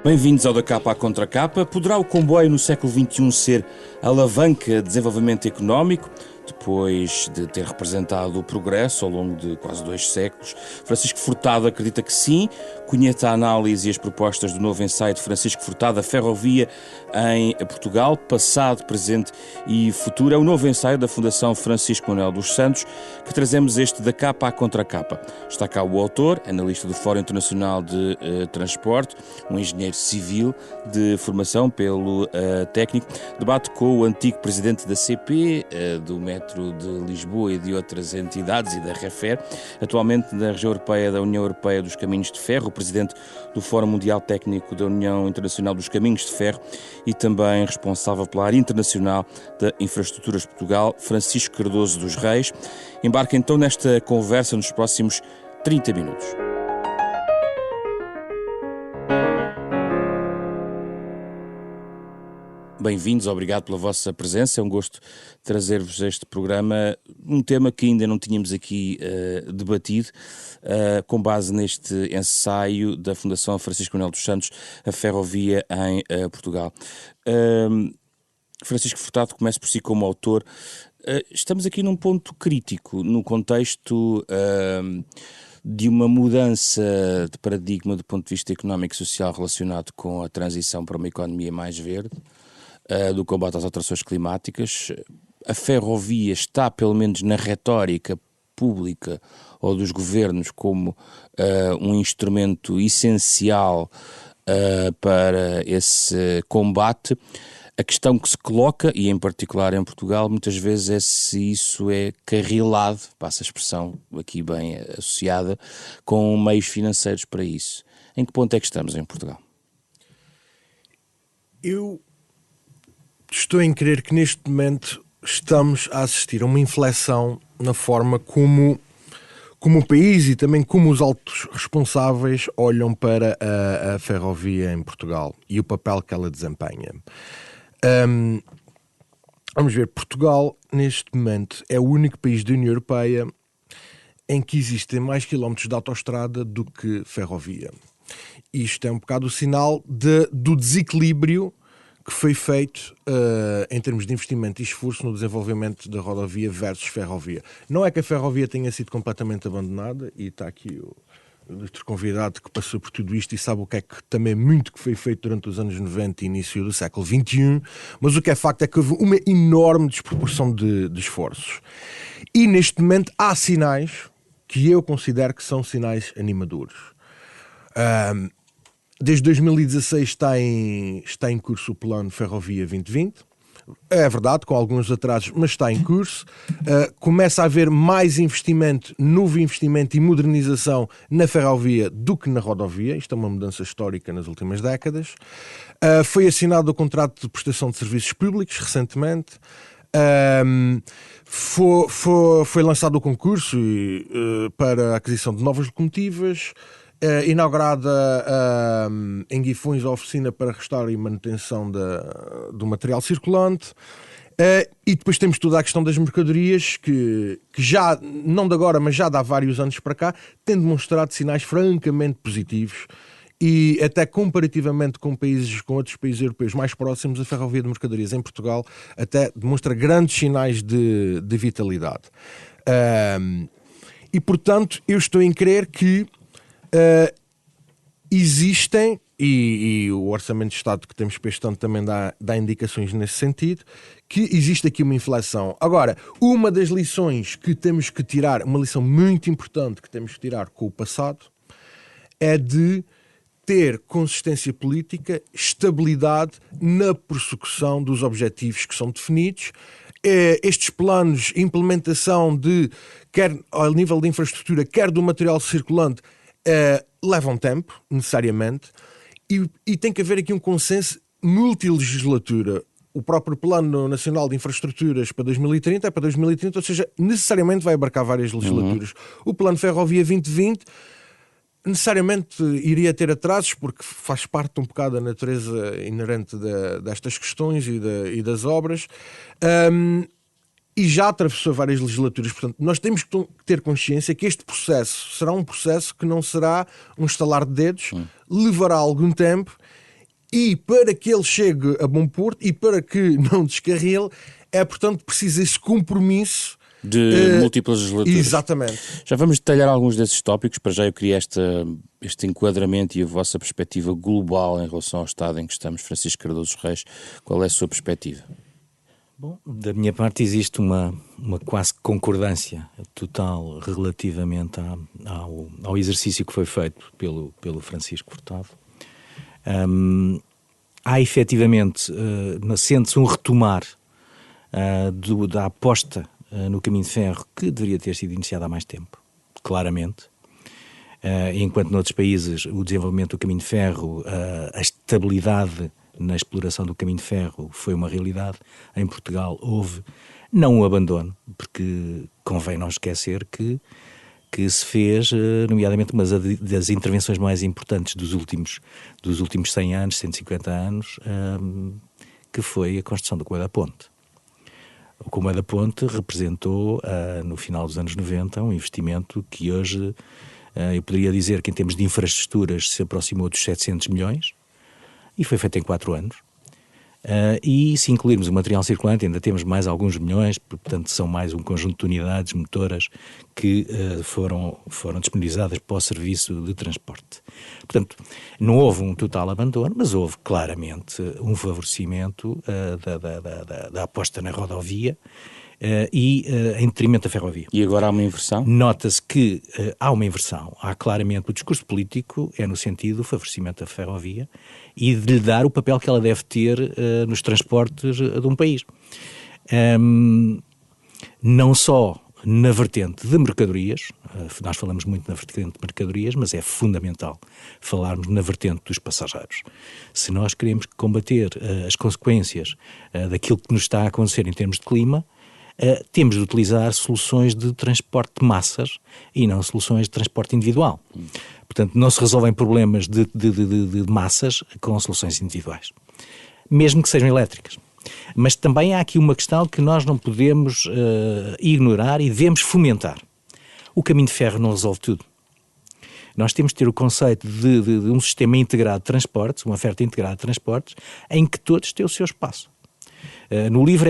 Bem-vindos ao Da Capa à Contra Capa. Poderá o comboio no século XXI ser alavanca de desenvolvimento económico, depois de ter representado o progresso ao longo de quase 2 séculos? Francisco Furtado acredita que sim. Conheça a análise e as propostas do novo ensaio de Francisco Furtado, A Ferrovia em Portugal, Passado, Presente e Futuro. É o novo ensaio da Fundação Francisco Manuel dos Santos que trazemos este Da Capa à Contra Capa. Está cá o autor, analista do Fórum Internacional de Transporte, um engenheiro civil de formação pelo técnico. Debate com o antigo presidente da CP, do Metro de Lisboa e de outras entidades e da REFER, atualmente da região europeia da União Europeia dos Caminhos de Ferro, presidente do Fórum Mundial Técnico da União Internacional dos Caminhos de Ferro e também responsável pela área internacional da Infraestruturas de Portugal, Francisco Cardoso dos Reis. Embarca então nesta conversa nos próximos 30 minutos. Bem-vindos, obrigado pela vossa presença, é um gosto trazer-vos este programa, um tema que ainda não tínhamos aqui debatido, com base neste ensaio da Fundação Francisco Manuel dos Santos, A Ferrovia em Portugal. Francisco Furtado, começa por si como autor. Estamos aqui num ponto crítico, no contexto de uma mudança de paradigma do ponto de vista económico e social relacionado com a transição para uma economia mais verde, do combate às alterações climáticas. A ferrovia está, pelo menos na retórica pública ou dos governos, como um instrumento essencial para esse combate. A questão que se coloca, e em particular em Portugal, muitas vezes é se isso é carrilado, passa a expressão aqui bem associada, com meios financeiros para isso. Em que ponto é que estamos em Portugal? Eu estou em crer que neste momento estamos a assistir a uma inflexão na forma como o país e também como os altos responsáveis olham para a ferrovia em Portugal e o papel que ela desempenha. Vamos ver, Portugal neste momento é o único país da União Europeia em que existem mais quilómetros de autoestrada do que ferrovia. Isto é um bocado o sinal do desequilíbrio que foi feito em termos de investimento e esforço no desenvolvimento da rodovia versus ferrovia. Não é que a ferrovia tenha sido completamente abandonada, e está aqui o outro convidado que passou por tudo isto e sabe o que é que também muito que foi feito durante os anos 90 e início do século XXI, mas o que é facto é que houve uma enorme desproporção de esforços. E neste momento há sinais que eu considero que são sinais animadores. Desde 2016 está em curso o plano Ferrovia 2020. É verdade, com alguns atrasos, mas está em curso. Começa a haver mais investimento, novo investimento e modernização na ferrovia do que na rodovia. Isto é uma mudança histórica nas últimas décadas. Foi assinado o contrato de prestação de serviços públicos recentemente. Foi lançado o concurso para a aquisição de novas locomotivas. Inaugurada em Guifões a oficina para restauro e manutenção do material circulante, e depois temos toda a questão das mercadorias que já, não de agora, mas já de há vários anos para cá, tem demonstrado sinais francamente positivos e até comparativamente com outros países europeus mais próximos, a ferrovia de mercadorias em Portugal até demonstra grandes sinais de vitalidade. E portanto eu estou em crer que existem, e o Orçamento de Estado que temos para este ano também dá indicações nesse sentido, que existe aqui uma inflação. Agora, uma das lições que temos que tirar, uma lição muito importante que temos que tirar com o passado, é de ter consistência política, estabilidade na persecução dos objetivos que são definidos. Estes planos, implementação quer ao nível de infraestrutura, quer do material circulante, levam tempo, necessariamente, e tem que haver aqui um consenso multilegislatura. O próprio Plano Nacional de Infraestruturas para 2030 é para 2030, ou seja, necessariamente vai abarcar várias legislaturas. O Plano Ferrovia 2020 necessariamente iria ter atrasos, porque faz parte um bocado da natureza inerente destas questões e das obras. E já atravessou várias legislaturas. Portanto, nós temos que ter consciência que este processo será um processo que não será um estalar de dedos, levará algum tempo e para que ele chegue a bom porto e para que não descarrile, é portanto preciso esse compromisso de múltiplas legislaturas. Exatamente. Já vamos detalhar alguns desses tópicos. Para já eu queria este enquadramento e a vossa perspectiva global em relação ao estado em que estamos. Francisco Cardoso Reis, qual é a sua perspectiva? Bom, da minha parte existe uma quase concordância total relativamente ao exercício que foi feito pelo Francisco Furtado. Há efetivamente, sente-se um retomar da aposta no caminho de ferro que deveria ter sido iniciada há mais tempo, claramente. Enquanto noutros países o desenvolvimento do caminho de ferro, a estabilidade na exploração do caminho de ferro foi uma realidade, em Portugal houve não um abandono, porque convém não esquecer que se fez, nomeadamente, uma das intervenções mais importantes dos últimos 100 anos, 150 anos, que foi a construção do Comboio da Ponte. O Comboio da Ponte representou, no final dos anos 90, um investimento que hoje, eu poderia dizer que em termos de infraestruturas se aproximou dos 700 milhões, e foi feito em 4 anos. E se incluirmos o material circulante ainda temos mais alguns milhões, portanto são mais um conjunto de unidades motoras que foram disponibilizadas para o serviço de transporte. Portanto, não houve um total abandono, mas houve claramente um favorecimento da aposta na rodovia em detrimento da ferrovia. E agora há uma inversão? Nota-se que há uma inversão. Há claramente, o discurso político é no sentido do favorecimento da ferrovia e de lhe dar o papel que ela deve ter nos transportes de um país. Não só na vertente de mercadorias, nós falamos muito na vertente de mercadorias, mas é fundamental falarmos na vertente dos passageiros. Se nós queremos combater as consequências daquilo que nos está a acontecer em termos de clima, temos de utilizar soluções de transporte de massas e não soluções de transporte individual. Portanto, não se resolvem problemas de massas com soluções individuais, mesmo que sejam elétricas. Mas também há aqui uma questão que nós não podemos ignorar e devemos fomentar. O caminho de ferro não resolve tudo. Nós temos de ter o conceito de um sistema integrado de transportes, uma oferta integrada de transportes, em que todos têm o seu espaço. No livro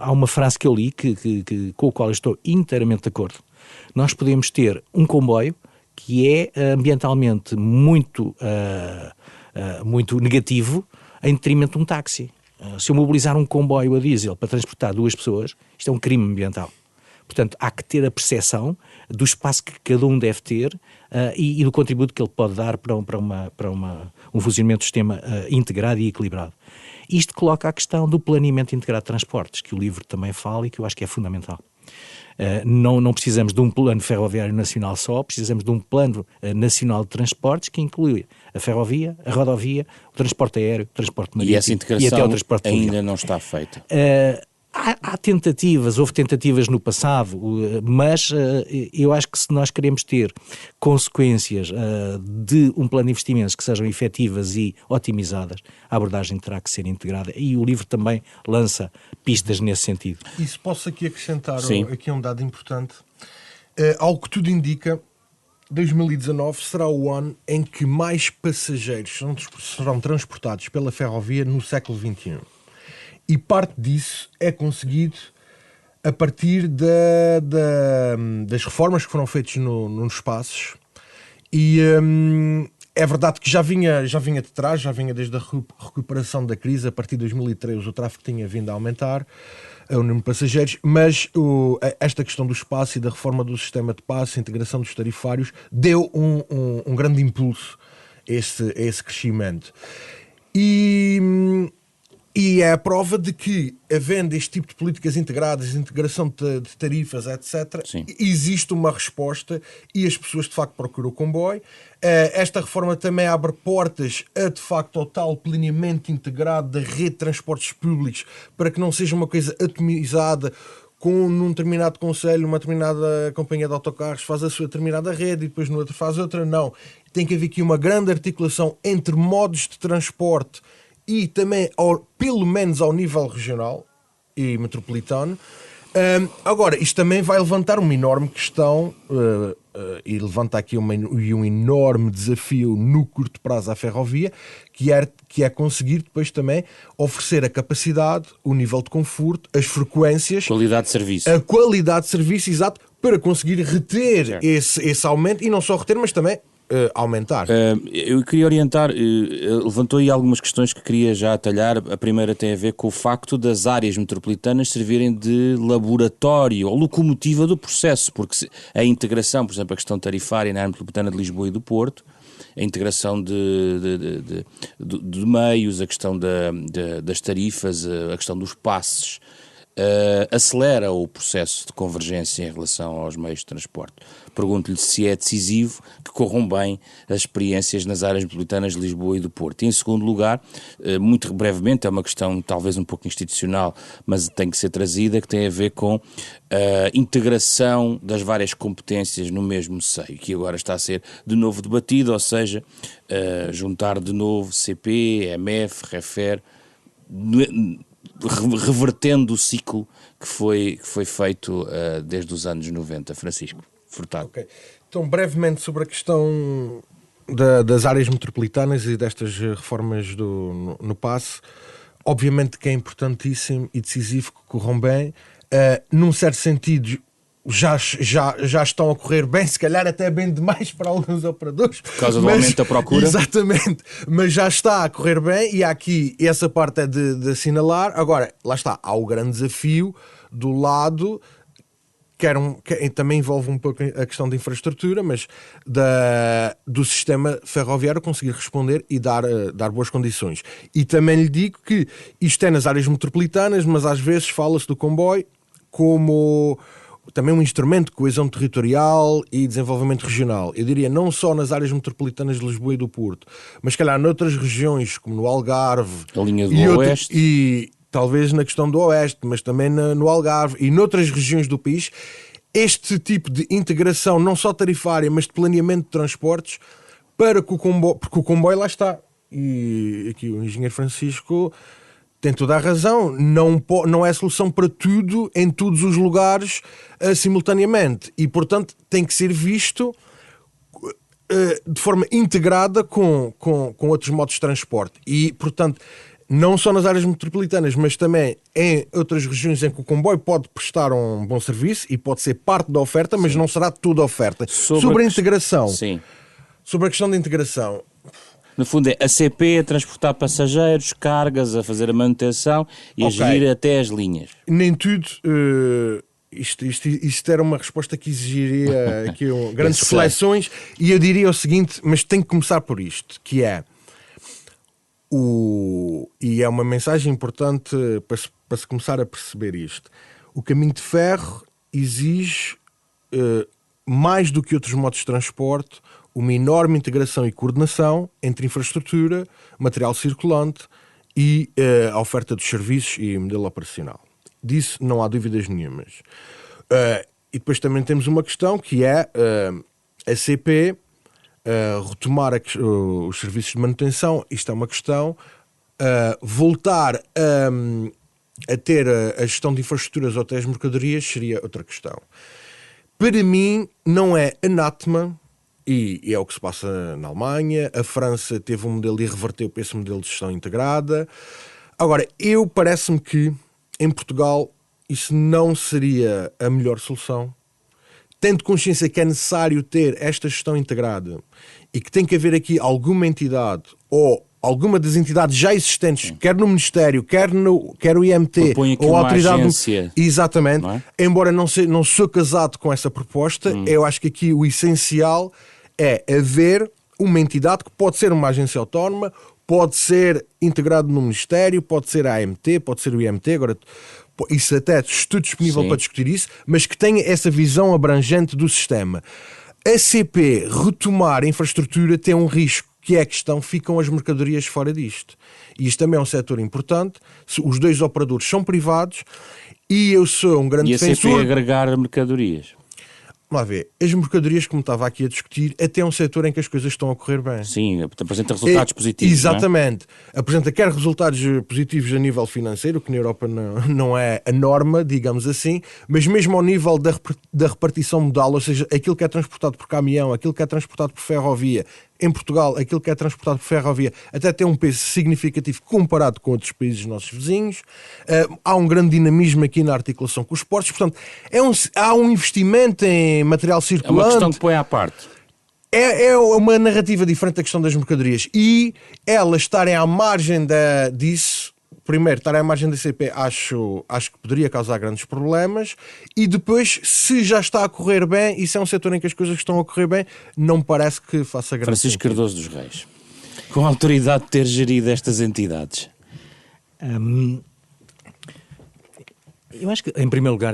há uma frase que eu li com a qual eu estou inteiramente de acordo. Nós podemos ter um comboio que é ambientalmente muito negativo em detrimento de um táxi. Se eu mobilizar um comboio a diesel para transportar 2 pessoas, isto é um crime ambiental. Portanto, há que ter a percepção do espaço que cada um deve ter e do contributo que ele pode dar para um funcionamento do sistema integrado e equilibrado. Isto coloca a questão do planeamento integrado de transportes, que o livro também fala e que eu acho que é fundamental. Não precisamos de um plano ferroviário nacional só, precisamos de um plano nacional de transportes que inclui a ferrovia, a rodovia, o transporte aéreo, o transporte marítimo e essa integração e até o transporte ainda fluvial. não está feita. Houve tentativas no passado, mas eu acho que se nós queremos ter consequências de um plano de investimentos que sejam efetivas e otimizadas, a abordagem terá que ser integrada e o livro também lança pistas nesse sentido. E se posso aqui acrescentar aqui um dado importante, ao que tudo indica, 2019 será o ano em que mais passageiros serão transportados pela ferrovia no século XXI. E parte disso é conseguido a partir das reformas que foram feitas nos espaços. E é verdade que já vinha de trás, já vinha desde a recuperação da crise. A partir de 2013 o tráfego tinha vindo a aumentar, o número de passageiros, mas esta questão do espaço e da reforma do sistema de passe, a integração dos tarifários, deu um grande impulso a esse crescimento. E é a prova de que, havendo este tipo de políticas integradas, integração de tarifas, etc., Sim. existe uma resposta e as pessoas, de facto, procuram o comboio. Esta reforma também abre portas de facto, ao tal planeamento integrado da rede de transportes públicos para que não seja uma coisa atomizada, num determinado concelho, uma determinada companhia de autocarros faz a sua determinada rede e depois no outro faz outra. Não. Tem que haver aqui uma grande articulação entre modos de transporte e também, pelo menos ao nível regional e metropolitano, Agora, isto também vai levantar uma enorme questão e levanta aqui um enorme desafio no curto prazo à ferrovia, que é conseguir depois também oferecer a capacidade, o nível de conforto, as frequências, Qualidade de serviço. a qualidade de serviço, exato, para conseguir reter esse aumento, e não só reter, mas também aumentar. Eu queria orientar, levantou aí algumas questões que queria já atalhar. A primeira tem a ver com o facto das áreas metropolitanas servirem de laboratório ou locomotiva do processo, porque a integração, por exemplo, a questão tarifária na área metropolitana de Lisboa e do Porto, a integração de meios, a questão das tarifas, a questão dos passes, acelera o processo de convergência em relação aos meios de transporte. Pergunto-lhe se é decisivo que corram bem as experiências nas áreas metropolitanas de Lisboa e do Porto. E, em segundo lugar, muito brevemente, é uma questão talvez um pouco institucional, mas tem que ser trazida, que tem a ver com a integração das várias competências no mesmo seio, que agora está a ser de novo debatido, ou seja, juntar de novo CP, MF, REFER, revertendo o ciclo que foi feito desde os anos 90. Francisco Furtado. Okay. Então, brevemente sobre a questão das áreas metropolitanas e destas reformas no passe, obviamente que é importantíssimo e decisivo que corram bem. Num certo sentido, já estão a correr bem, se calhar até bem demais para alguns operadores. Por causa do aumento da procura. Exatamente, mas já está a correr bem, e aqui essa parte é de assinalar. Agora, lá está, há o grande desafio do lado, que também envolve um pouco a questão da infraestrutura, mas do sistema ferroviário conseguir responder e dar boas condições. E também lhe digo que isto é nas áreas metropolitanas, mas às vezes fala-se do comboio como também um instrumento de coesão territorial e desenvolvimento regional. Eu diria não só nas áreas metropolitanas de Lisboa e do Porto, mas calhar noutras regiões, como no Algarve, a linha do Oeste, e talvez na questão do Oeste, mas também no Algarve e noutras regiões do país, este tipo de integração, não só tarifária, mas de planeamento de transportes, para que porque o comboio lá está. E aqui o engenheiro Francisco tem toda a razão, não é solução para tudo, em todos os lugares, simultaneamente. E, portanto, tem que ser visto de forma integrada com outros modos de transporte. E, portanto, não só nas áreas metropolitanas, mas também em outras regiões em que o comboio pode prestar um bom serviço e pode ser parte da oferta, mas não será toda a oferta. Sobre a integração. Sim. Sobre a questão da integração. No fundo é a CP a transportar passageiros, cargas, a fazer a manutenção e a gerir até as linhas. Nem tudo. Isto era uma resposta que exigiria aqui grandes reflexões, e eu diria o seguinte, mas tem que começar por isto, que é e é uma mensagem importante para se começar a perceber isto. O caminho de ferro exige, mais do que outros modos de transporte, uma enorme integração e coordenação entre infraestrutura, material circulante e a oferta dos serviços e modelo operacional. Disso não há dúvidas nenhumas. E depois também temos uma questão que é a CP retomar os serviços de manutenção. Isto é uma questão. Voltar a ter a gestão de infraestruturas ou até as mercadorias seria outra questão. Para mim não é anátema, e é o que se passa na Alemanha. A França teve um modelo e reverteu para esse modelo de gestão integrada. Agora, parece-me que em Portugal isso não seria a melhor solução. Tendo consciência que é necessário ter esta gestão integrada e que tem que haver aqui alguma entidade ou alguma das entidades já existentes, quer no Ministério, quer o IMT, ou a autoridade. Agência. Exatamente. Não é? Embora não sou casado com essa proposta, eu acho que aqui o essencial é haver uma entidade que pode ser uma agência autónoma, pode ser integrado no Ministério, pode ser a AMT, pode ser o IMT, agora isso até estou disponível para discutir isso, mas que tenha essa visão abrangente do sistema. A CP retomar a infraestrutura tem um risco, que é a questão, ficam as mercadorias fora disto. E isto também é um setor importante, os dois operadores são privados, e eu sou um grande defensor... E a CP agregar mercadorias? Vamos lá ver, as mercadorias, como estava aqui a discutir, até é um setor em que as coisas estão a correr bem. Sim, apresenta resultados positivos. Exatamente. Não é? Apresenta quer resultados positivos a nível financeiro, que na Europa não é a norma, digamos assim, mas mesmo ao nível da repartição modal, ou seja, aquilo que é transportado por caminhão, aquilo que é transportado por ferrovia, em Portugal, aquilo que é transportado por ferrovia até tem um peso significativo comparado com outros países nossos vizinhos. Há um grande dinamismo aqui na articulação com os portos. Portanto, há um investimento em material circulante. É uma questão que põe à parte. É uma narrativa diferente da questão das mercadorias. E elas estarem à margem disso... Primeiro, estar à margem da CP acho que poderia causar grandes problemas, e depois, se já está a correr bem, e se é um setor em que as coisas estão a correr bem, não me parece que faça grande Francisco sentido. Cardoso dos Reis, com a autoridade de ter gerido estas entidades. Eu acho que, em primeiro lugar,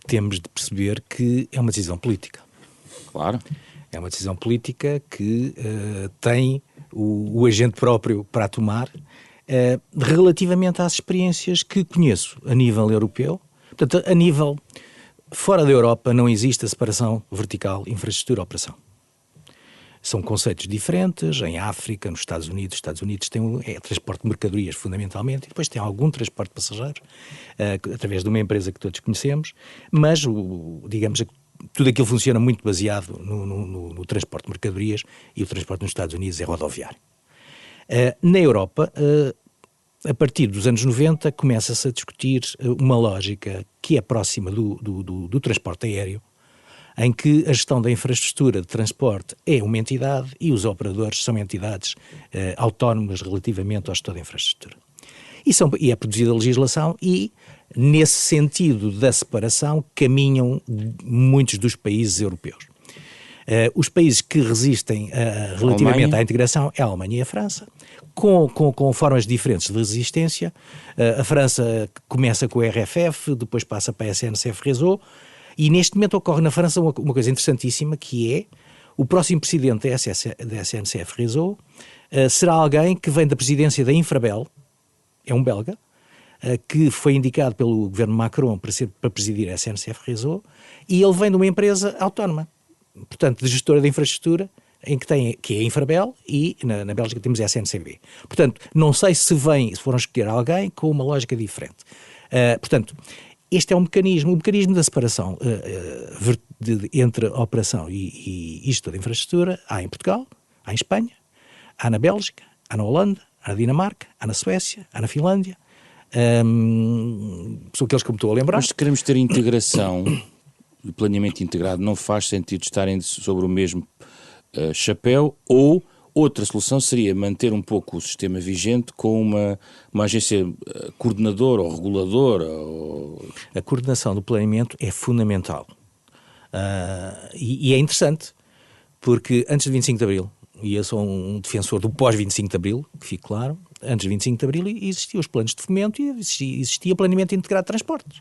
temos de perceber que é uma decisão política. Claro. É uma decisão política que tem o agente próprio para a tomar, relativamente às experiências que conheço a nível europeu. Portanto, a nível fora da Europa não existe a separação vertical infraestrutura-operação. São conceitos diferentes. Em África, nos Estados Unidos tem transporte de mercadorias fundamentalmente, e depois tem algum transporte de passageiros, através de uma empresa que todos conhecemos, mas digamos tudo aquilo funciona muito baseado no transporte de mercadorias, e o transporte nos Estados Unidos é rodoviário. Na Europa, a partir dos anos 90, começa-se a discutir uma lógica que é próxima do transporte aéreo, em que a gestão da infraestrutura de transporte é uma entidade e os operadores são entidades autónomas relativamente ao gestor da infraestrutura. E é produzida a legislação, e nesse sentido da separação caminham muitos dos países europeus. Os países que resistem relativamente à integração é a Alemanha e a França, com formas diferentes de resistência. A França começa com o RFF, depois passa para a SNCF Réseau, e neste momento ocorre na França uma coisa interessantíssima, que é o próximo presidente da SNCF Réseau será alguém que vem da presidência da Infrabel, é um belga, que foi indicado pelo governo Macron para presidir a SNCF Réseau, e ele vem de uma empresa autónoma, portanto, de gestora de infraestrutura, que é a Infrabel, e na Bélgica temos a SNCB. Portanto, não sei se foram escolher alguém com uma lógica diferente. Portanto, este é um mecanismo, o mecanismo da separação entre a operação e gestor de infraestrutura. Há em Portugal, há em Espanha, há na Bélgica, há na Holanda, há na Dinamarca, há na Suécia, há na Finlândia. São aqueles que me estou a lembrar. Mas se queremos ter integração e planeamento integrado, não faz sentido estarem sobre o mesmo chapéu, ou outra solução seria manter um pouco o sistema vigente com uma agência coordenadora ou reguladora? A coordenação do planeamento é fundamental. E é interessante, porque antes de 25 de Abril, e eu sou um defensor do pós-25 de Abril, que fique claro, antes de 25 de Abril existiam os planos de fomento e existia planeamento integrado de transportes.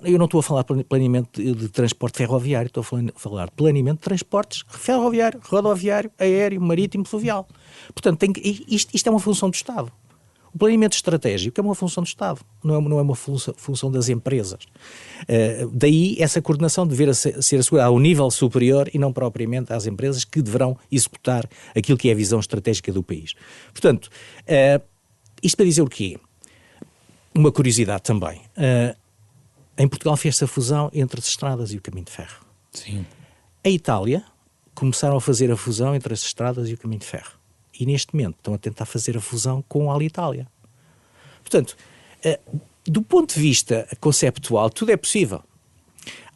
Eu não estou a falar de planeamento de transporte ferroviário, estou a falar de planeamento de transportes ferroviário, rodoviário, aéreo, marítimo, fluvial. Portanto, isto é uma função do Estado. O planeamento estratégico é uma função do Estado, não é uma função das empresas. Daí essa coordenação deverá ser assegurada ao nível superior e não propriamente às empresas que deverão executar aquilo que é a visão estratégica do país. Portanto, isto para dizer o quê? Uma curiosidade também. Em Portugal fez-se a fusão entre as estradas e o caminho de ferro. Sim. Em Itália começaram a fazer a fusão entre as estradas e o caminho de ferro. E neste momento estão a tentar fazer a fusão com a Alitalia. Portanto, do ponto de vista conceptual, tudo é possível.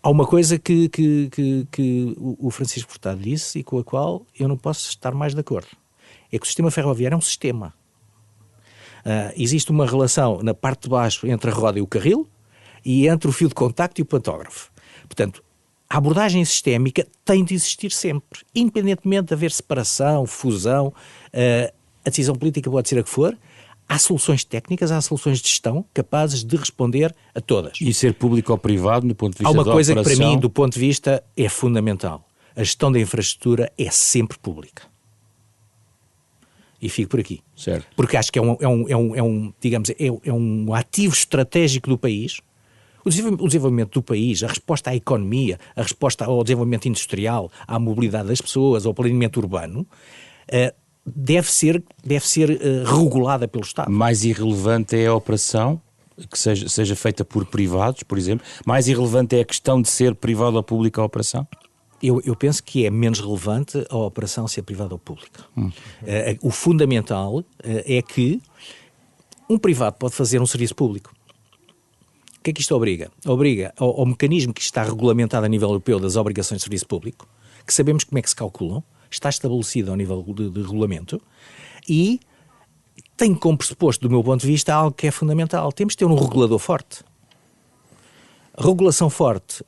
Há uma coisa que o Francisco Furtado disse e com a qual eu não posso estar mais de acordo. É que o sistema ferroviário é um sistema. Existe uma relação na parte de baixo entre a roda e o carril, e entre o fio de contacto e o pantógrafo. Portanto, a abordagem sistémica tem de existir sempre, independentemente de haver separação, fusão, a decisão política pode ser a que for, há soluções técnicas, há soluções de gestão capazes de responder a todas. E ser público ou privado, do ponto de vista da operação? Há uma coisa que para mim, do ponto de vista, é fundamental. A gestão da infraestrutura é sempre pública. E fico por aqui. Certo. Porque acho que digamos, é um ativo estratégico do país. O desenvolvimento do país, a resposta à economia, a resposta ao desenvolvimento industrial, à mobilidade das pessoas, ao planeamento urbano, deve ser regulada pelo Estado. Mais irrelevante é a operação que seja feita por privados, por exemplo? Mais irrelevante é a questão de ser privada ou pública a operação? Eu penso que é menos relevante a operação ser privada ou pública. O fundamental é que um privado pode fazer um serviço público. O que é que isto obriga? Obriga ao mecanismo que está regulamentado a nível europeu das obrigações de serviço público, que sabemos como é que se calculam, está estabelecido ao nível de regulamento, e tem como pressuposto, do meu ponto de vista, algo que é fundamental. Temos de ter um regulador forte. A regulação forte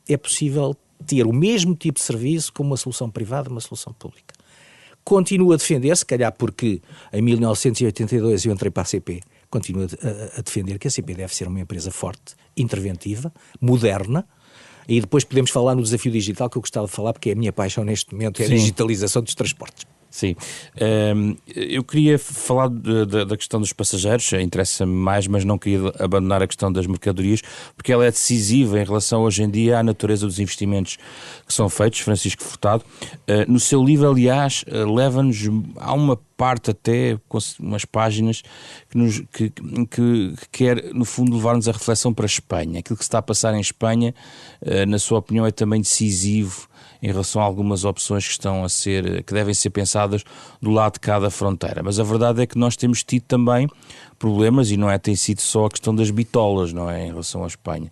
é possível ter o mesmo tipo de serviço como uma solução privada, uma solução pública. Continuo a defender, se calhar porque em 1982 eu entrei para a CP, continuo a defender que a CP deve ser uma empresa forte, interventiva, moderna, e depois podemos falar no desafio digital que eu gostava de falar, porque é a minha paixão neste momento, é a digitalização dos transportes. Sim. Eu queria falar da questão dos passageiros, interessa-me mais, mas não queria abandonar a questão das mercadorias, porque ela é decisiva em relação hoje em dia à natureza dos investimentos que são feitos. Francisco Furtado, no seu livro, aliás, leva-nos a uma parte até, com umas páginas, que quer, no fundo, levar-nos a reflexão para a Espanha. Aquilo que se está a passar em Espanha, na sua opinião, é também decisivo em relação a algumas opções que devem ser pensadas do lado de cada fronteira. Mas a verdade é que nós temos tido também problemas, e tem sido só a questão das bitolas, não é, em relação à Espanha.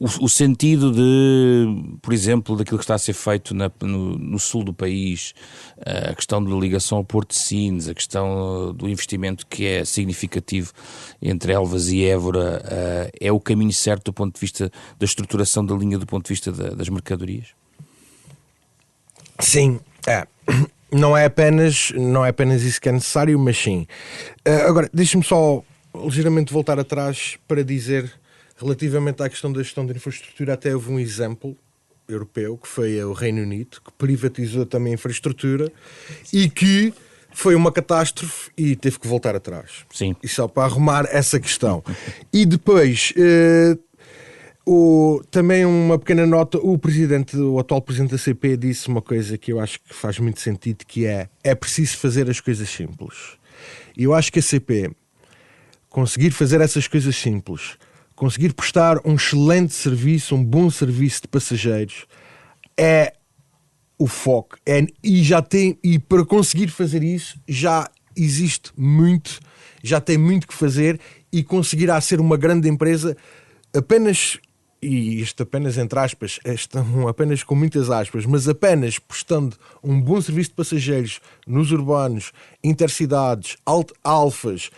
O sentido de, por exemplo, daquilo que está a ser feito no sul do país, a questão da ligação ao Porto de Sines, a questão do investimento que é significativo entre Elvas e Évora, é o caminho certo do ponto de vista da estruturação da linha, do ponto de vista das mercadorias? Sim, não é apenas isso que é necessário, mas sim. Agora, deixe-me só ligeiramente voltar atrás para dizer, relativamente à questão da gestão da infraestrutura, até houve um exemplo europeu, que foi o Reino Unido, que privatizou também a infraestrutura e que foi uma catástrofe e teve que voltar atrás. Sim. E só para arrumar essa questão. E depois, também uma pequena nota, o atual presidente da CP disse uma coisa que eu acho que faz muito sentido, que é preciso fazer as coisas simples. E eu acho que a CP conseguir fazer essas coisas simples, conseguir prestar um excelente serviço, um bom serviço de passageiros, é o foco. E para conseguir fazer isso, já existe muito, já tem muito que fazer, e conseguirá ser uma grande empresa apenas, e isto apenas entre aspas, apenas com muitas aspas, mas apenas prestando um bom serviço de passageiros nos urbanos, intercidades, alfas,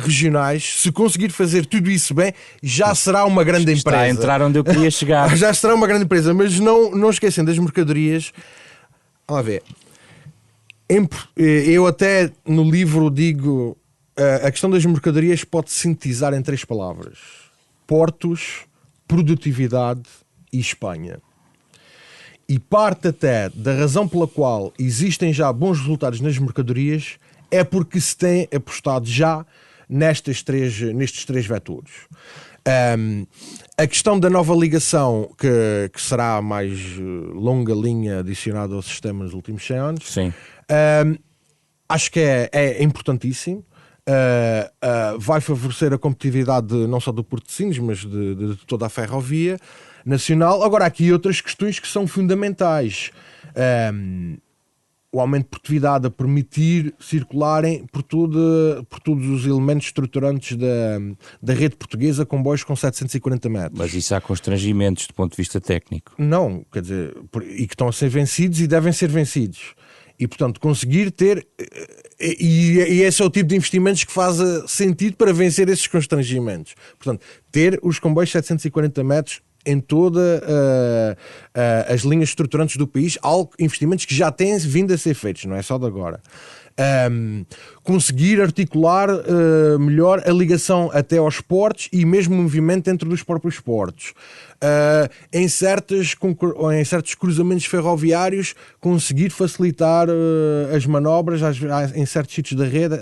regionais. Se conseguir fazer tudo isso bem, já será uma grande empresa. Está a entrar onde eu queria chegar. Já será uma grande empresa, mas não esquecendo das mercadorias. Vamos lá ver. Eu até no livro digo, a questão das mercadorias pode sintetizar em 3 palavras: portos, produtividade e Espanha. E parte até da razão pela qual existem já bons resultados nas mercadorias é porque se tem apostado já nestes 3 vetores. A questão da nova ligação, que será a mais longa linha adicionada ao sistema nos últimos 100 anos, Sim. Acho que é importantíssimo. Vai favorecer a competitividade não só do Porto de Sines, mas de toda a ferrovia nacional. Agora, há aqui outras questões que são fundamentais. O aumento de produtividade, a permitir circularem por todos os elementos estruturantes da rede portuguesa, comboios com 740 metros. Mas isso há constrangimentos do ponto de vista técnico. Não, quer dizer, e que estão a ser vencidos e devem ser vencidos. E, portanto, conseguir ter... E esse é o tipo de investimentos que faz sentido para vencer esses constrangimentos. Portanto, ter os comboios 740 metros em todas as linhas estruturantes do país, investimentos que já têm vindo a ser feitos, não é só de agora. Conseguir articular melhor a ligação até aos portos e mesmo o movimento dentro dos próprios portos. Em certos cruzamentos ferroviários, conseguir facilitar as manobras em certos sítios da rede.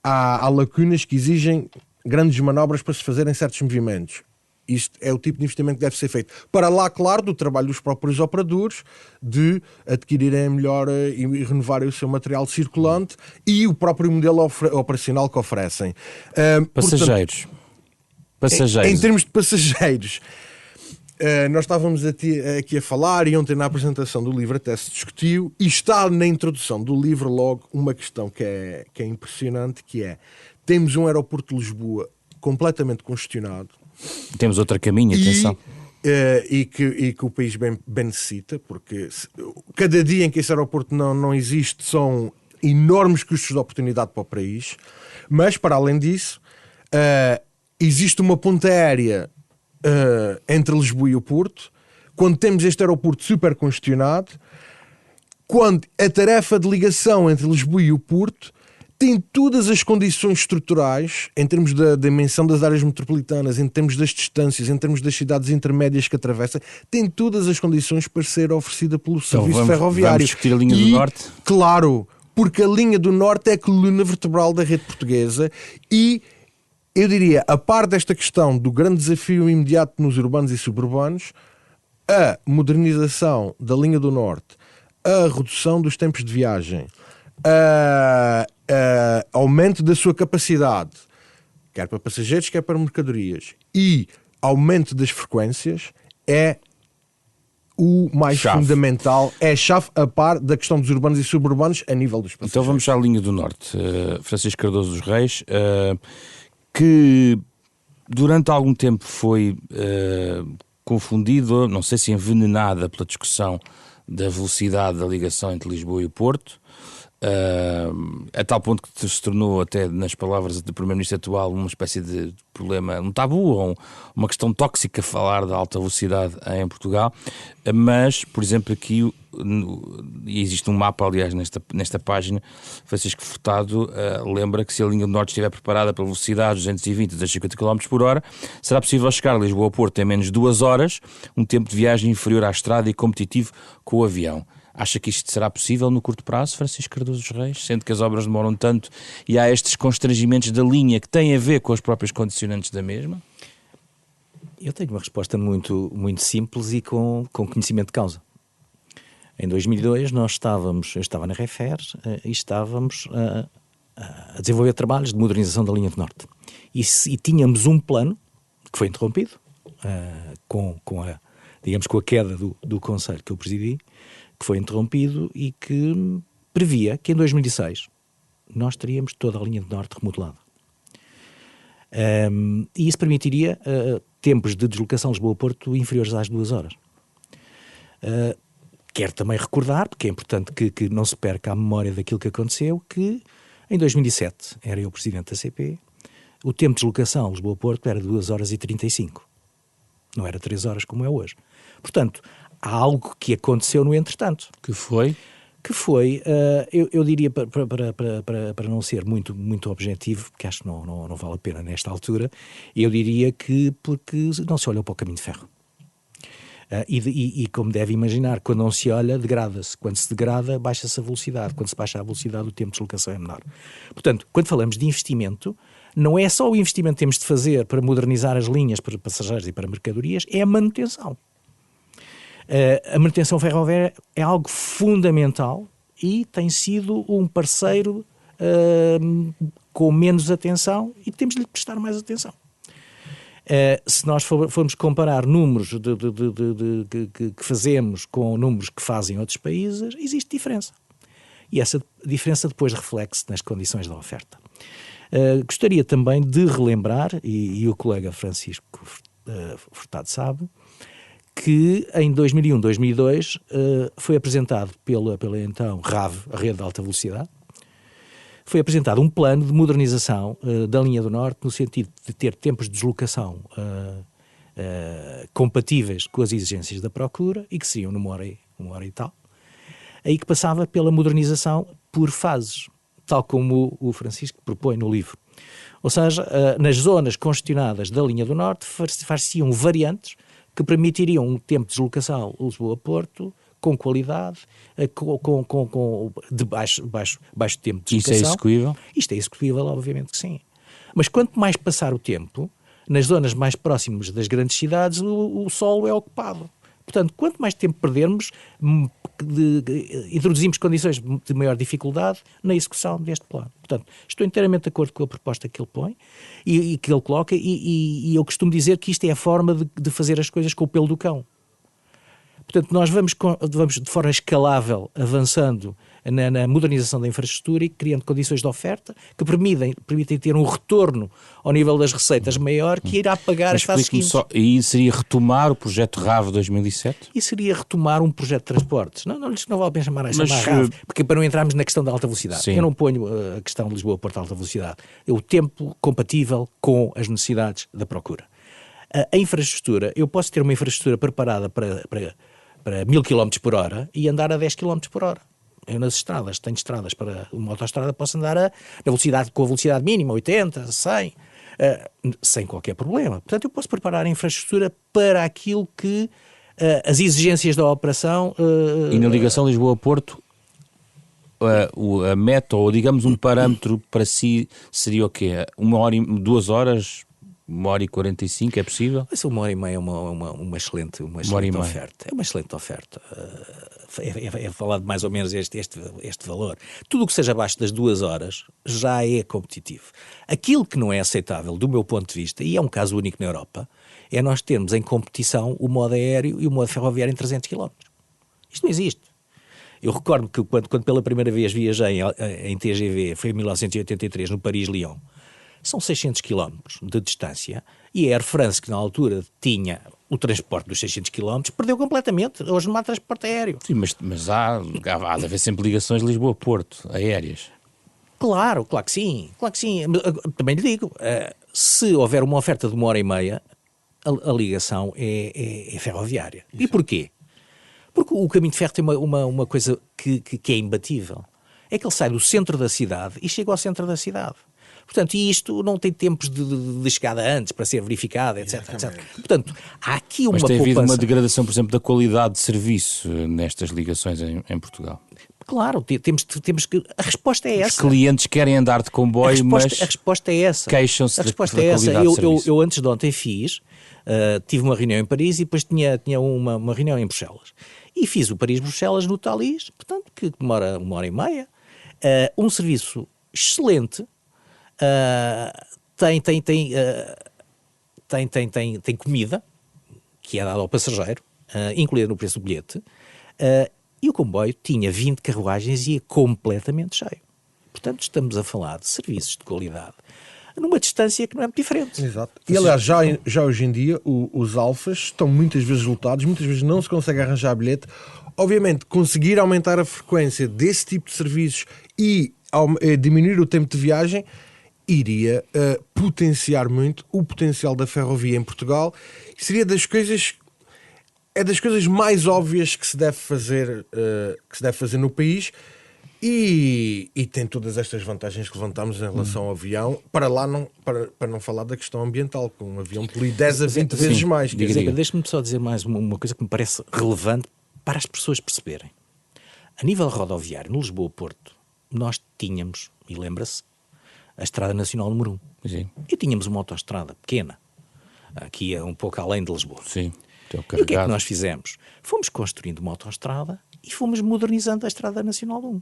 Há lacunas que exigem grandes manobras para se fazerem certos movimentos. Isto é o tipo de investimento que deve ser feito. Para lá, claro, do trabalho dos próprios operadores, de adquirirem melhor e renovarem o seu material circulante e o próprio modelo operacional que oferecem. Passageiros. Em termos de passageiros, nós estávamos aqui a falar, e ontem na apresentação do livro até se discutiu, e está na introdução do livro logo uma questão que é impressionante, que é: temos um aeroporto de Lisboa completamente congestionado. Temos outro caminho, atenção. E que o país bem necessita, porque cada dia em que esse aeroporto não existe são enormes custos de oportunidade para o país. Mas, para além disso, existe uma ponte aérea entre Lisboa e o Porto. Quando temos este aeroporto super congestionado, quando a tarefa de ligação entre Lisboa e o Porto tem todas as condições estruturais, em termos da dimensão das áreas metropolitanas, em termos das distâncias, em termos das cidades intermédias que atravessa, tem todas as condições para ser oferecida pelo serviço ferroviário. Vamos discutir a linha do Norte? Claro, porque a linha do Norte é a coluna vertebral da rede portuguesa e, eu diria, a par desta questão do grande desafio imediato nos urbanos e suburbanos, a modernização da linha do Norte, a redução dos tempos de viagem, aumento da sua capacidade, quer para passageiros, quer para mercadorias, e aumento das frequências, é o mais fundamental, é a chave a par da questão dos urbanos e suburbanos a nível dos passageiros. Então vamos à linha do Norte. Francisco Cardoso dos Reis, que durante algum tempo foi confundido, não sei se envenenada, pela discussão da velocidade da ligação entre Lisboa e o Porto, a tal ponto que se tornou, até nas palavras do Primeiro-Ministro atual, uma espécie de problema, um tabu ou uma questão tóxica falar da alta velocidade em Portugal. Mas, por exemplo, aqui e existe um mapa, aliás, nesta página. Francisco Furtado lembra que se a linha do Norte estiver preparada para velocidades 220 a 250 km por hora, será possível chegar a Lisboa ao Porto em menos de 2 horas, um tempo de viagem inferior à estrada e competitivo com o avião. Acha que isto será possível no curto prazo, Francisco Cardoso dos Reis, sendo que as obras demoram tanto e há estes constrangimentos da linha que têm a ver com os próprios condicionantes da mesma? Eu tenho uma resposta muito simples e com conhecimento de causa. Em 2002 eu estava na Refer e estávamos a desenvolver trabalhos de modernização da linha do Norte. E tínhamos um plano que foi interrompido com a queda do Conselho que eu presidi, que foi interrompido e que previa que em 2006 nós teríamos toda a linha do Norte remodelada. E isso permitiria tempos de deslocação Lisboa-Porto inferiores às 2 horas. Quero também recordar, porque é importante que não se perca a memória daquilo que aconteceu, que em 2007, era eu presidente da CP, o tempo de deslocação Lisboa-Porto era 2 horas e 35. Não era 3 horas como é hoje. Portanto, há algo que aconteceu no entretanto. Que foi? Eu diria, para não ser muito objetivo, porque acho que não vale a pena nesta altura, eu diria que porque não se olhou para o caminho de ferro. E como deve imaginar, quando não se olha, degrada-se. Quando se degrada, baixa-se a velocidade. Quando se baixa a velocidade, o tempo de deslocação é menor. Portanto, quando falamos de investimento, não é só o investimento que temos de fazer para modernizar as linhas para passageiros e para mercadorias, é a manutenção. A manutenção ferroviária é algo fundamental e tem sido um parceiro com menos atenção e temos de lhe prestar mais atenção. Se nós formos comparar números que fazemos com números que fazem outros países, existe diferença. E essa diferença depois reflete-se nas condições da oferta. Gostaria também de relembrar, e o colega Francisco Furtado sabe, que em 2001, 2002 foi apresentado pela então RAV, a Rede de Alta Velocidade, foi apresentado um plano de modernização da linha do Norte no sentido de ter tempos de deslocação compatíveis com as exigências da procura e que seriam numa hora e tal, aí que passava pela modernização por fases, tal como o Francisco propõe no livro. Ou seja, nas zonas congestionadas da linha do Norte far-se-iam variantes que permitiriam um tempo de deslocação Lisboa-Porto com qualidade, de baixo tempo de deslocação. Isso é execuível? Isto é execuível, obviamente que sim. Mas quanto mais passar o tempo, nas zonas mais próximas das grandes cidades, o solo é ocupado. Portanto, quanto mais tempo perdermos, introduzimos condições de maior dificuldade na execução deste plano. Portanto, estou inteiramente de acordo com a proposta que ele põe e que ele coloca, e eu costumo dizer que isto é a forma de fazer as coisas com o pelo do cão. Portanto, nós vamos de forma escalável avançando na modernização da infraestrutura e criando condições de oferta que permitem ter um retorno ao nível das receitas maior que irá pagar as fases seguintes. E seria retomar o projeto RAV 2007? E seria retomar um projeto de transportes. Não vale a pena chamar RAV, porque para não entrarmos na questão da alta velocidade. Sim. Eu não ponho a questão de Lisboa-Porto alta velocidade. É o tempo compatível com as necessidades da procura. A infraestrutura, eu posso ter uma infraestrutura preparada para 1000 km por hora e andar a 10 km por hora. Eu nas estradas, tenho estradas para uma autoestrada, posso andar com a velocidade mínima, 80, 100, sem qualquer problema. Portanto, eu posso preparar a infraestrutura para aquilo que as exigências da operação... E na ligação Lisboa-Porto, a meta, ou digamos um parâmetro para si, seria o quê? 2 horas... 1h45, é possível? Mas 1h30 é uma excelente oferta. É uma excelente oferta. É falado mais ou menos este valor. Tudo o que seja abaixo das 2 horas já é competitivo. Aquilo que não é aceitável, do meu ponto de vista, e é um caso único na Europa, é nós termos em competição o modo aéreo e o modo ferroviário em 300 km. Isto não existe. Eu recordo que quando pela primeira vez viajei em TGV, foi em 1983, no Paris-Lyon, são 600 km de distância, e a Air France, que na altura tinha o transporte dos 600 km, perdeu completamente. Hoje não há transporte aéreo. Sim, mas há de haver sempre ligações Lisboa-Porto, aéreas. Claro que sim. Também lhe digo, se houver uma oferta de 1h30, a ligação é ferroviária. E porquê? Porque o caminho de ferro tem uma coisa que é imbatível. É que ele sai do centro da cidade e chega ao centro da cidade. Portanto, e isto não tem tempos de chegada antes para ser verificado, etc. Portanto, há aqui uma poupança. Mas tem havido uma degradação, por exemplo, da qualidade de serviço nestas ligações em Portugal? Claro, temos que... A resposta é essa. Os clientes querem andar de comboio, a resposta é essa. Queixam-se da qualidade de serviço. Eu antes de ontem tive uma reunião em Paris e depois tinha uma reunião em Bruxelas. E fiz o Paris-Bruxelas no Thalys, portanto, que demora 1h30. Um serviço excelente. Tem comida que é dada ao passageiro, incluída no preço do bilhete, e o comboio tinha 20 carruagens e é completamente cheio. Portanto, estamos a falar de serviços de qualidade numa distância que não é muito diferente. Exato. E aliás, já hoje em dia os alfas estão muitas vezes lotados, muitas vezes não se consegue arranjar bilhete. Obviamente, conseguir aumentar a frequência desse tipo de serviços e diminuir o tempo de viagem iria potenciar muito o potencial da ferrovia em Portugal. Seria das coisas mais óbvias que se deve fazer no país, e tem todas estas vantagens que levantamos em relação ao avião, para não falar da questão ambiental, com um avião polui 10 a 20 vezes mais. Deixa-me só dizer mais uma coisa que me parece relevante para as pessoas perceberem. A nível rodoviário, no Lisboa-Porto, nós tínhamos, e lembra-se, a Estrada Nacional número 1. Sim. E tínhamos uma autoestrada pequena, aqui um pouco além de Lisboa. Sim. E o que é que nós fizemos? Fomos construindo uma autoestrada e fomos modernizando a Estrada Nacional 1.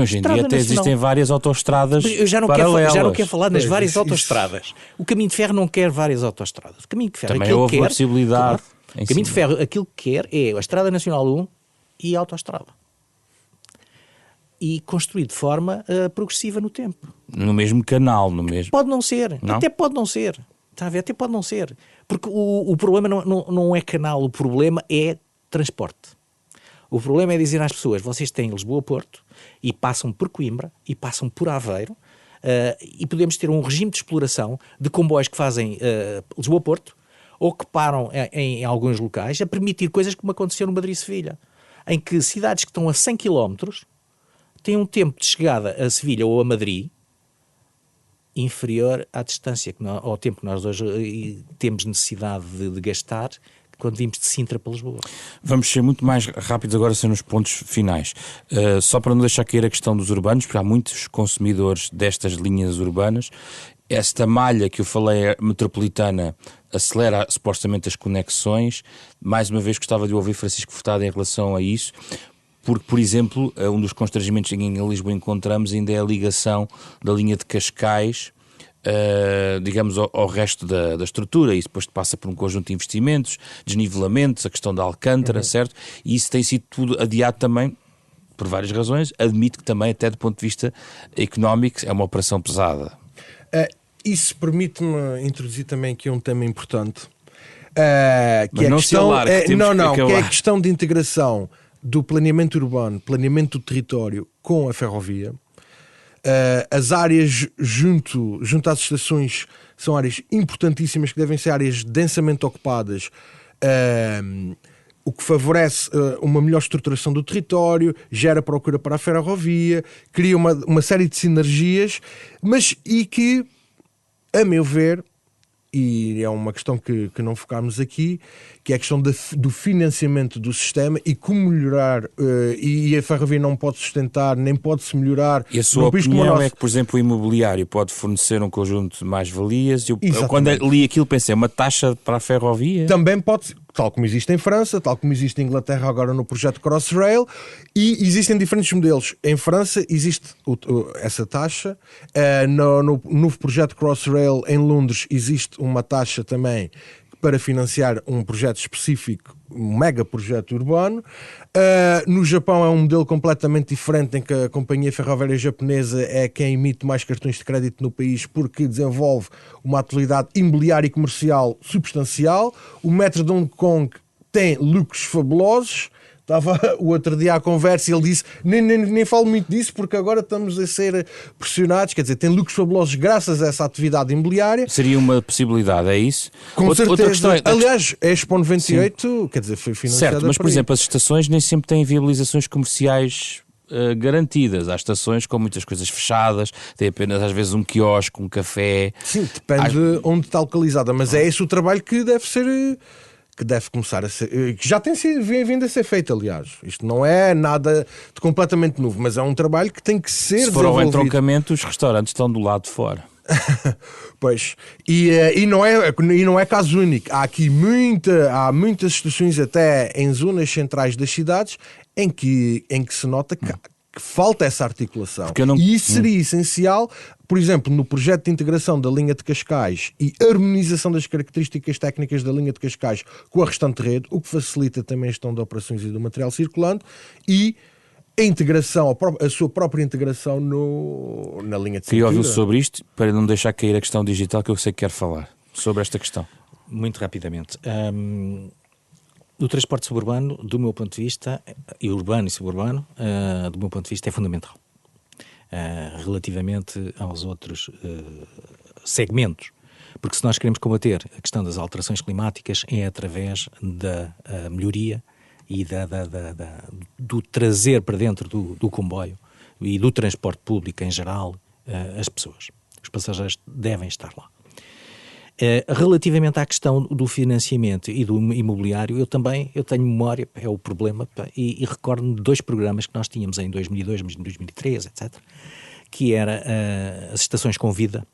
Hoje em dia até existem várias autoestradas paralelas. Já não quero falar nas várias autoestradas. O caminho de ferro não quer várias autoestradas. O caminho de ferro, também houve uma possibilidade. Claro, o caminho de ferro, aquilo que quer é a Estrada Nacional 1 e a autoestrada. E construído de forma progressiva no tempo. No mesmo canal, no mesmo... Pode não ser. Não? Até pode não ser. Está a ver? Até pode não ser. Porque o problema não é canal, o problema é transporte. O problema é dizer às pessoas, vocês têm Lisboa-Porto e passam por Coimbra e passam por Aveiro, e podemos ter um regime de exploração de comboios que fazem Lisboa-Porto ou que param em alguns locais a permitir coisas como aconteceu no Madrid-Sevilha, em que cidades que estão a 100 km têm um tempo de chegada a Sevilha ou a Madrid inferior à distância, ao tempo que nós hoje temos necessidade de gastar quando vimos de Sintra para Lisboa. Vamos ser muito mais rápidos agora, sendo nos pontos finais. Só para não deixar cair a questão dos urbanos, porque há muitos consumidores destas linhas urbanas esta malha que eu falei, metropolitana, acelera supostamente as conexões. Mais uma vez gostava de ouvir Francisco Furtado em relação a isso, porque, por exemplo, um dos constrangimentos que em Lisboa encontramos ainda é a ligação da linha de Cascais, digamos, ao resto da estrutura. Isso depois passa por um conjunto de investimentos, desnivelamentos, a questão da Alcântara, certo? E isso tem sido tudo adiado também, por várias razões. Admito que também, até do ponto de vista económico, é uma operação pesada. Isso permite-me introduzir também aqui um tema importante, que Mas é não a se questão, alargue, temos que que é a acabar. questão de integração do planeamento urbano, planeamento do território com a ferrovia. As áreas junto às estações são áreas importantíssimas, que devem ser áreas densamente ocupadas, o que favorece uma melhor estruturação do território, gera procura para a ferrovia, cria uma série de sinergias, e que, a meu ver, e é uma questão que não focámos aqui, que é a questão do financiamento do sistema e como melhorar, e a ferrovia não pode sustentar, nem pode-se melhorar. E a sua opinião é que, por exemplo, o imobiliário pode fornecer um conjunto de mais-valias. Eu quando li aquilo pensei, uma taxa para a ferrovia? Também pode, tal como existe em França, tal como existe em Inglaterra agora no projeto Crossrail, e existem diferentes modelos. Em França existe essa taxa, no novo projeto Crossrail em Londres existe uma taxa também para financiar um projeto específico, um mega projeto urbano. No Japão é um modelo completamente diferente, em que a companhia ferroviária japonesa é quem emite mais cartões de crédito no país, porque desenvolve uma atividade imobiliária e comercial substancial. O metro de Hong Kong tem lucros fabulosos. Estava o outro dia à conversa e ele disse, nem falo muito disso porque agora estamos a ser pressionados, quer dizer, tem lucros fabulosos graças a essa atividade imobiliária. Seria uma possibilidade, é isso? Com certeza. Outra questão é, aliás, a Expo 98, quer dizer, foi financiada. Certo, mas por exemplo, as estações nem sempre têm viabilizações comerciais garantidas. Há estações com muitas coisas fechadas, tem apenas às vezes um quiosque, um café. Sim, depende de onde está localizada, mas é esse o trabalho que deve ser... que deve começar a ser, que já tem vindo a ser feito, aliás. Isto não é nada de completamente novo, mas é um trabalho que tem que ser Se for ao desenvolvido. entroncamento, os restaurantes estão do lado de fora. Pois, e não é caso único. Há aqui há muitas estações, até em zonas centrais das cidades, em que se nota que falta essa articulação. E isso seria essencial, por exemplo, no projeto de integração da linha de Cascais e harmonização das características técnicas da linha de Cascais com a restante rede, o que facilita também a gestão de operações e do material circulante, e a integração, a sua própria integração na linha de cintura. Queria ouvir sobre isto, para não deixar cair a questão digital, que eu sei que quero falar sobre esta questão. Muito rapidamente. O transporte suburbano, do meu ponto de vista, e urbano e suburbano, do meu ponto de vista, é fundamental. Relativamente aos outros segmentos. Porque se nós queremos combater a questão das alterações climáticas, é através da melhoria e do trazer para dentro do comboio e do transporte público em geral as pessoas. Os passageiros devem estar lá. Relativamente à questão do financiamento e do imobiliário, eu tenho memória, é o problema, e recordo-me de 2 programas que nós tínhamos em 2002, 2003, etc., que era as estações com vida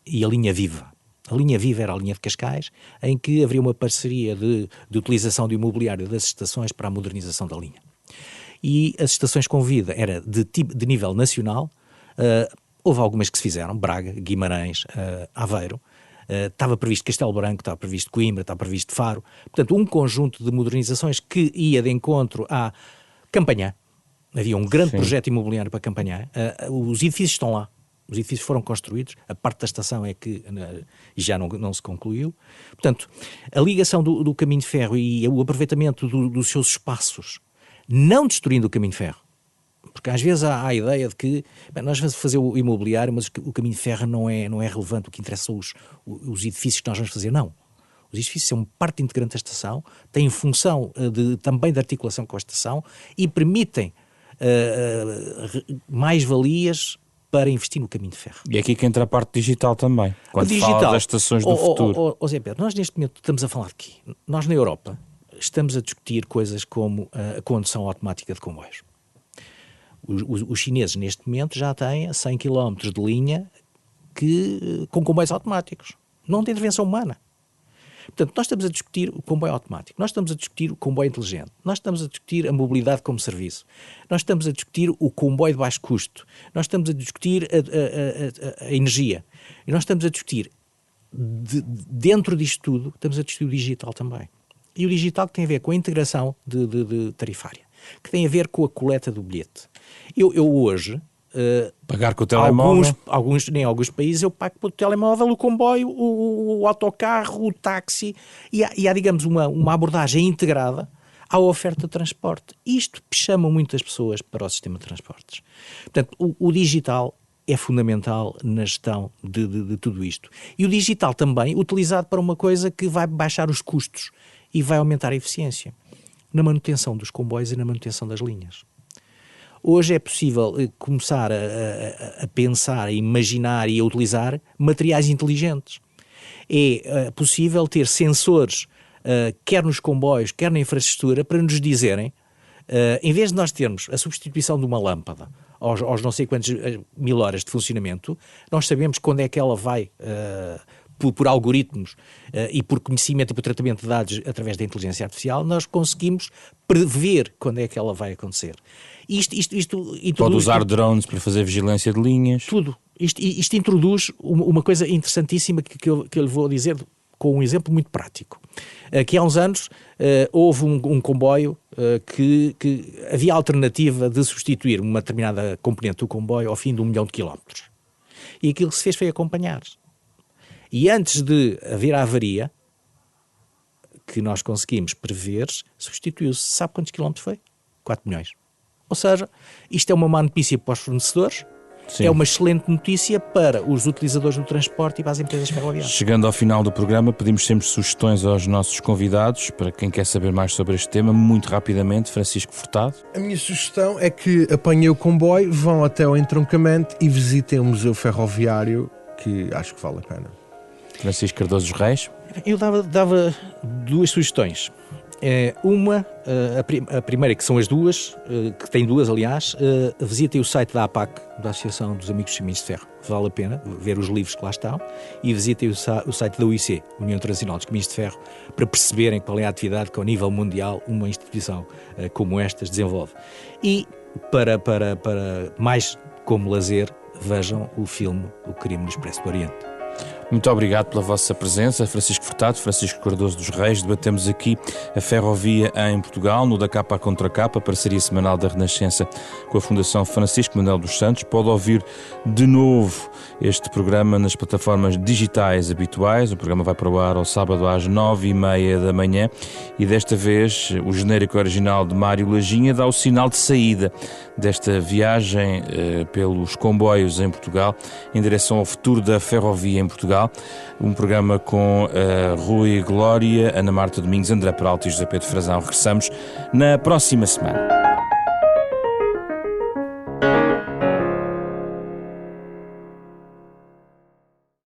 e a linha viva. A linha viva era a linha de Cascais, em que haveria uma parceria de utilização do imobiliário das estações para a modernização da linha. E as estações com vida era de nível nacional. Houve algumas que se fizeram, Braga, Guimarães, Aveiro. Estava previsto Castelo Branco, estava previsto Coimbra, estava previsto Faro. Portanto, um conjunto de modernizações que ia de encontro à Campanhã. Havia um grande projeto imobiliário para Campanhã. Os edifícios estão lá. Os edifícios foram construídos. A parte da estação é que já não se concluiu. Portanto, a ligação do caminho de ferro e o aproveitamento dos seus espaços, não destruindo o caminho de ferro. Porque às vezes há a ideia de que nós vamos fazer o imobiliário, mas o caminho de ferro não é relevante. O que interessa são os edifícios que nós vamos fazer. Não. Os edifícios são parte integrante da estação, têm função também de articulação com a estação e permitem mais-valias para investir no caminho de ferro. E é aqui que entra a parte digital também, quando fala das estações do futuro. Zé Pedro, nós neste momento estamos a falar de quê? Nós na Europa estamos a discutir coisas como a condução automática de comboios. Os chineses neste momento já têm 100 km de linha com comboios automáticos, não de intervenção humana. Portanto, nós estamos a discutir o comboio automático, nós estamos a discutir o comboio inteligente, nós estamos a discutir a mobilidade como serviço, nós estamos a discutir o comboio de baixo custo, nós estamos a discutir a energia, e nós estamos a discutir, dentro disto tudo, estamos a discutir o digital também. E o digital que tem a ver com a integração de tarifária, que tem a ver com a coleta do bilhete. Eu hoje... pagar com o telemóvel? Em alguns países eu pago pelo telemóvel o comboio, o autocarro, o táxi, e há digamos, uma abordagem integrada à oferta de transporte. Isto chama muitas pessoas para o sistema de transportes. Portanto, o digital é fundamental na gestão de tudo isto. E o digital também utilizado para uma coisa que vai baixar os custos e vai aumentar a eficiência na manutenção dos comboios e na manutenção das linhas. Hoje é possível começar a pensar, a imaginar e a utilizar materiais inteligentes. É possível ter sensores, quer nos comboios, quer na infraestrutura, para nos dizerem, em vez de nós termos a substituição de uma lâmpada aos não sei quantas mil horas de funcionamento, nós sabemos quando é que ela vai, por algoritmos e por conhecimento e por tratamento de dados através da inteligência artificial, nós conseguimos prever quando é que ela vai acontecer. Pode usar drones para fazer vigilância de linhas. Tudo. Isto introduz uma coisa interessantíssima que eu lhe vou dizer com um exemplo muito prático. Que há uns anos houve um comboio que havia a alternativa de substituir uma determinada componente do comboio ao fim de 1 milhão de quilómetros. E aquilo que se fez foi acompanhar. E antes de haver a avaria, que nós conseguimos prever, substituiu-se. Sabe quantos quilómetros foi? 4 milhões. Ou seja, isto é uma má notícia para os fornecedores, sim, é uma excelente notícia para os utilizadores do transporte e para as empresas ferroviárias. Chegando ao final do programa, pedimos sempre sugestões aos nossos convidados, para quem quer saber mais sobre este tema, muito rapidamente. Francisco Furtado. A minha sugestão é que apanhem o comboio, vão até ao entroncamento e visitem o Museu Ferroviário, que acho que vale a pena. Francisco Cardoso dos Reis. Eu dava 2 sugestões. A primeira, que são as duas, que tem 2, aliás, visitem o site da APAC, da Associação dos Amigos dos Caminhos de Ferro, vale a pena ver os livros que lá estão, e visitem o site da UIC, União Internacional dos Caminhos de Ferro, para perceberem qual é a atividade que, ao nível mundial, uma instituição como estas desenvolve. E, para mais como lazer, vejam o filme O Crime no Expresso do Oriente. Muito obrigado pela vossa presença, Francisco Furtado, Francisco Cardoso dos Reis. Debatemos aqui a ferrovia em Portugal, no Da Capa à Contra Capa, parceria semanal da Renascença com a Fundação Francisco Manuel dos Santos. Pode ouvir de novo este programa nas plataformas digitais habituais. O programa vai para o ar ao sábado às 9h30 da manhã e desta vez o genérico original de Mário Lajinha dá o sinal de saída desta viagem pelos comboios em Portugal em direção ao futuro da ferrovia em Portugal. Um programa com Rui Glória, Ana Marta Domingos, André Peralta e José Pedro Frazão. Regressamos na próxima semana.